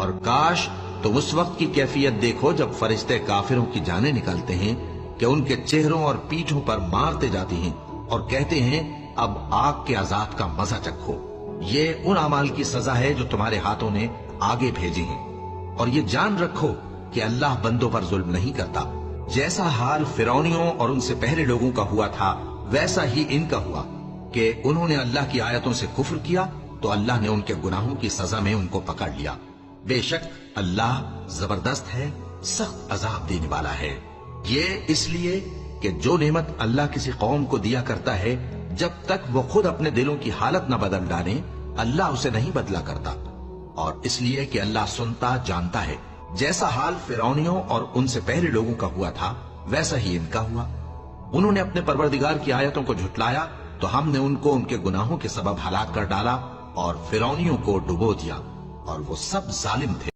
اور کاش تم اس وقت کی کیفیت دیکھو جب فرشتے کافروں کی جانیں نکالتے ہیں کہ ان کے چہروں اور پیٹھوں پر مارتے جاتے ہیں اور کہتے ہیں اب آگ کے عذاب کا مزہ چکھو۔ یہ ان اعمال کی سزا ہے جو تمہارے ہاتھوں نے آگے بھیجی ہیں، اور یہ جان رکھو کہ اللہ بندوں پر ظلم نہیں کرتا۔ جیسا حال فرعونیوں اور ان سے پہلے لوگوں کا ہوا تھا ویسا ہی ان کا ہوا کہ انہوں نے اللہ کی آیتوں سے کفر کیا تو اللہ نے ان کے گناہوں کی سزا میں ان کو پکڑ لیا۔ بے شک اللہ زبردست ہے، سخت عذاب دینے والا ہے۔ یہ اس لیے کہ جو نعمت اللہ کسی قوم کو دیا کرتا ہے جب تک وہ خود اپنے دلوں کی حالت نہ بدل ڈالے اللہ اسے نہیں بدلا کرتا، اور اس لیے کہ اللہ سنتا جانتا ہے۔ جیسا حال فرعونیوں اور ان سے پہلے لوگوں کا ہوا تھا ویسا ہی ان کا ہوا۔ انہوں نے اپنے پروردگار کی آیتوں کو جھٹلایا تو ہم نے ان کو ان کے گناہوں کے سبب ہلاک کر ڈالا اور فرعونیوں کو ڈبو دیا، اور وہ سب ظالم تھے۔